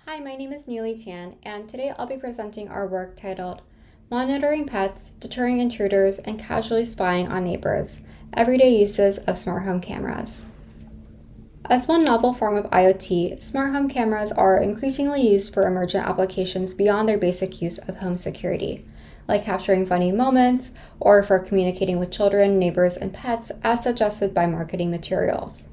Hi, my name is Neely Tan, and today I'll be presenting our work titled Monitoring Pets, Deterring Intruders, and Casually Spying on Neighbors, Everyday Uses of Smart Home Cameras. As one novel form of IoT, smart home cameras are increasingly used for emergent applications beyond their basic use of home security, like capturing funny moments or for communicating with children, neighbors, and pets as suggested by marketing materials.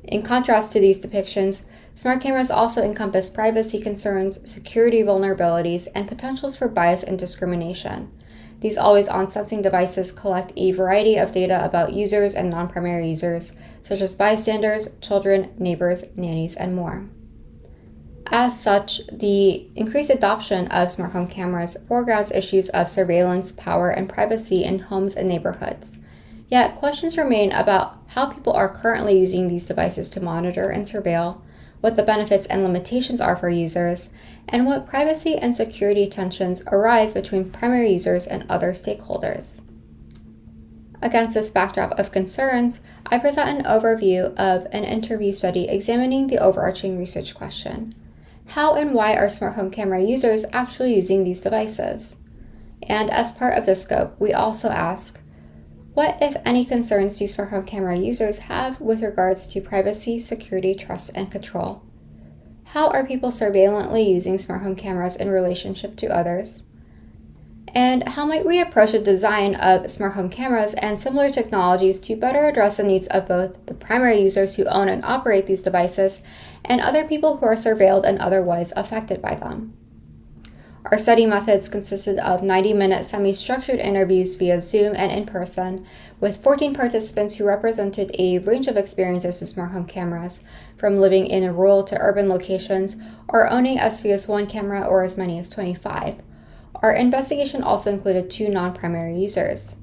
In contrast to these depictions, smart cameras also encompass privacy concerns, security vulnerabilities, and potentials for bias and discrimination. These always-on sensing devices collect a variety of data about users and non-primary users, such as bystanders, children, neighbors, nannies, and more. As such, the increased adoption of smart home cameras foregrounds issues of surveillance, power, and privacy in homes and neighborhoods. Yet, questions remain about how people are currently using these devices to monitor and surveil, what the benefits and limitations are for users, and what privacy and security tensions arise between primary users and other stakeholders. Against this backdrop of concerns, I present an overview of an interview study examining the overarching research question: how and why are smart home camera users actually using these devices? And as part of the scope, we also ask, what, if any, concerns do smart home camera users have with regards to privacy, security, trust, and control? How are people surveillantly using smart home cameras in relationship to others? And how might we approach the design of smart home cameras and similar technologies to better address the needs of both the primary users who own and operate these devices and other people who are surveilled and otherwise affected by them? Our study methods consisted of 90-minute semi-structured interviews via Zoom and in person, with 14 participants who represented a range of experiences with smart home cameras, from living in rural to urban locations, or owning as few as one camera or as many as 25. Our investigation also included 2 non-primary users.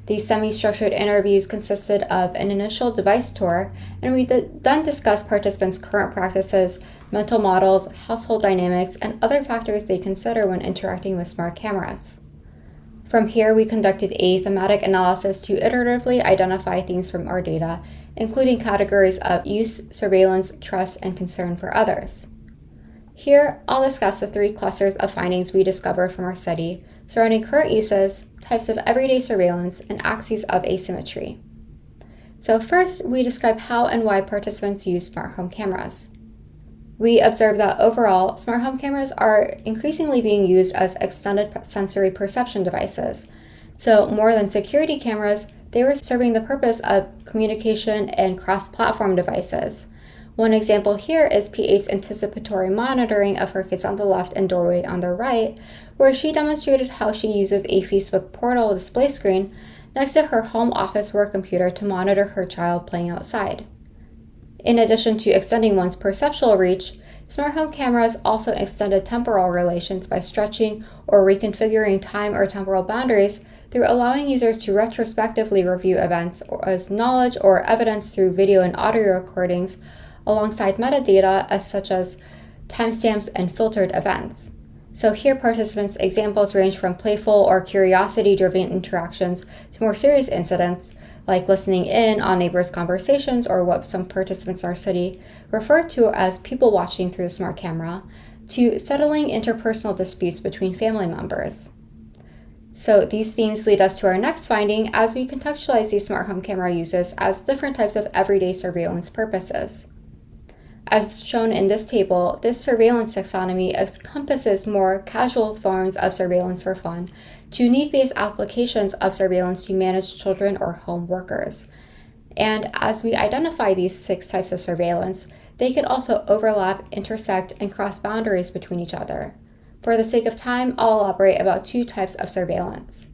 These semi-structured interviews consisted of an initial device tour, and we then discussed participants' current practices, mental models, household dynamics, and other factors they consider when interacting with smart cameras. From here, we conducted a thematic analysis to iteratively identify themes from our data, including categories of use, surveillance, trust, and concern for others. Here, I'll discuss the 3 clusters of findings we discovered from our study surrounding current uses, types of everyday surveillance, and axes of asymmetry. So first, we describe how and why participants use smart home cameras. We observed that overall, smart home cameras are increasingly being used as extended sensory perception devices. So more than security cameras, they were serving the purpose of communication and cross-platform devices. One example here is P8's anticipatory monitoring of her kids on the left and doorway on the right, where she demonstrated how she uses a Facebook portal display screen next to her home office work computer to monitor her child playing outside. In addition to extending one's perceptual reach, smart home cameras also extended temporal relations by stretching or reconfiguring time or temporal boundaries through allowing users to retrospectively review events as knowledge or evidence through video and audio recordings, alongside metadata such as timestamps and filtered events. So here, participants' examples range from playful or curiosity-driven interactions to more serious incidents, like listening in on neighbors' conversations, or what some participants in our study refer to as people watching through the smart camera, to settling interpersonal disputes between family members. So these themes lead us to our next finding as we contextualize these smart home camera uses as different types of everyday surveillance purposes. As shown in this table, this surveillance taxonomy encompasses more casual forms of surveillance for fun to need-based applications of surveillance to manage children or home workers. And as we identify these 6 types of surveillance, they can also overlap, intersect, and cross boundaries between each other. For the sake of time, I'll elaborate about 2 types of surveillance.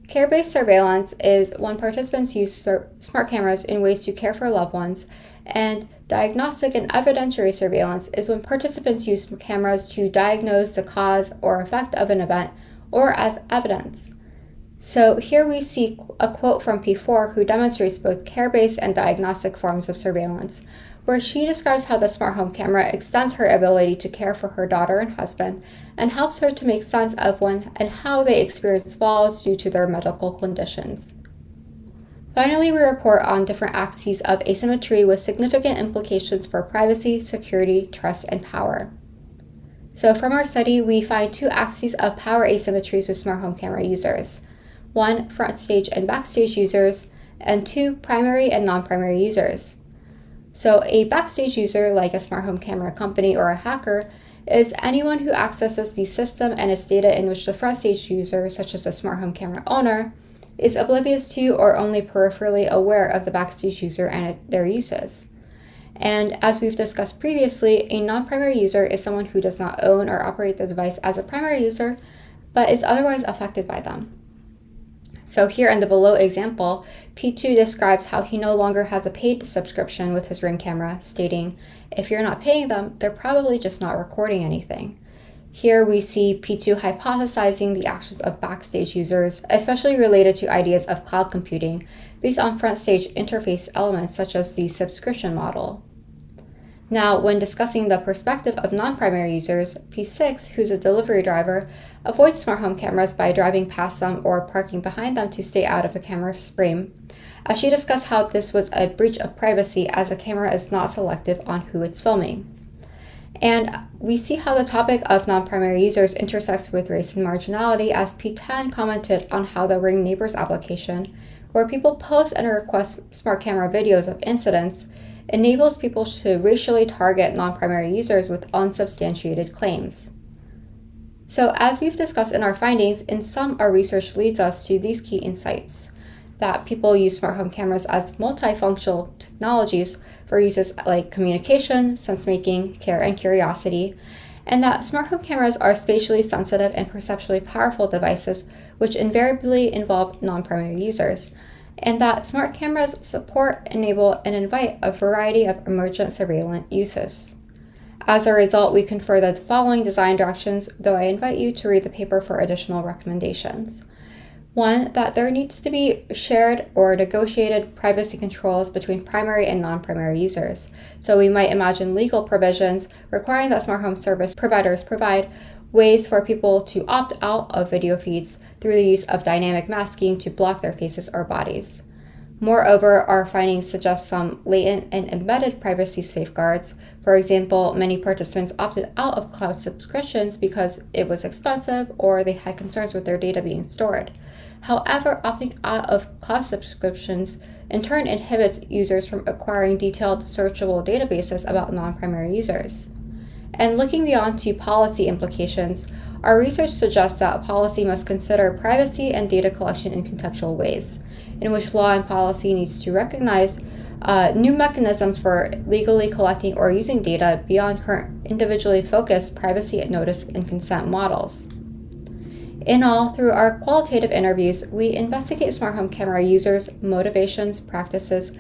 Care-based surveillance is when participants use smart cameras in ways to care for loved ones, and diagnostic and evidentiary surveillance is when participants use cameras to diagnose the cause or effect of an event or as evidence. So here we see a quote from P4 who demonstrates both care-based and diagnostic forms of surveillance, where she describes how the smart home camera extends her ability to care for her daughter and husband and helps her to make sense of when and how they experience falls due to their medical conditions. Finally, we report on different axes of asymmetry with significant implications for privacy, security, trust, and power. So from our study, we find two axes of power asymmetries with smart home camera users. One, front stage and backstage users, and two, primary and non-primary users. So a backstage user, like a smart home camera company or a hacker, is anyone who accesses the system and its data in which the front stage user, such as a smart home camera owner, is oblivious to or only peripherally aware of the backstage user and their uses. And as we've discussed previously, a non-primary user is someone who does not own or operate the device as a primary user, but is otherwise affected by them. So here in the below example, P2 describes how he no longer has a paid subscription with his Ring camera, stating, if you're not paying them, they're probably just not recording anything. Here we see P2 hypothesizing the actions of backstage users, especially related to ideas of cloud computing, based on front stage interface elements such as the subscription model. Now, when discussing the perspective of non-primary users, P6, who's a delivery driver, avoids smart home cameras by driving past them or parking behind them to stay out of the camera's frame, as she discussed how this was a breach of privacy as a camera is not selective on who it's filming. And we see how the topic of non-primary users intersects with race and marginality, as P10 commented on how the Ring Neighbors application, where people post and request smart camera videos of incidents, enables people to racially target non-primary users with unsubstantiated claims. So as we've discussed in our findings, in sum, our research leads us to these key insights: that people use smart home cameras as multifunctional technologies for uses like communication, sense-making, care, and curiosity, and that smart home cameras are spatially sensitive and perceptually powerful devices which invariably involve non-primary users, and that smart cameras support, enable, and invite a variety of emergent surveillant uses. As a result, we confer the following design directions, though I invite you to read the paper for additional recommendations. One, that there needs to be shared or negotiated privacy controls between primary and non-primary users. So we might imagine legal provisions requiring that smart home service providers provide ways for people to opt out of video feeds through the use of dynamic masking to block their faces or bodies. Moreover, our findings suggest some latent and embedded privacy safeguards. For example, many participants opted out of cloud subscriptions because it was expensive or they had concerns with their data being stored. However, opting out of cloud subscriptions in turn inhibits users from acquiring detailed searchable databases about non-primary users. And looking beyond to policy implications, our research suggests that policy must consider privacy and data collection in contextual ways, in which law and policy needs to recognize new mechanisms for legally collecting or using data beyond current individually focused privacy notice and consent models. In all, through our qualitative interviews, we investigate smart home camera users' motivations, practices,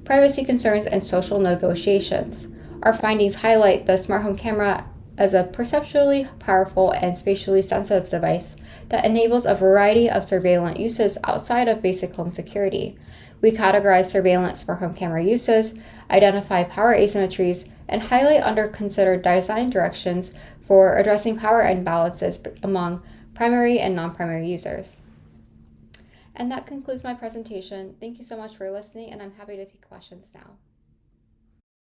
privacy concerns, and social negotiations. Our findings highlight the smart home camera as a perceptually powerful and spatially sensitive device that enables a variety of surveillant uses outside of basic home security. We categorize surveillant smart home camera uses, identify power asymmetries, and highlight under-considered design directions for addressing power imbalances among primary and non-primary users. And that concludes my presentation. Thank you so much for listening, and I'm happy to take questions now.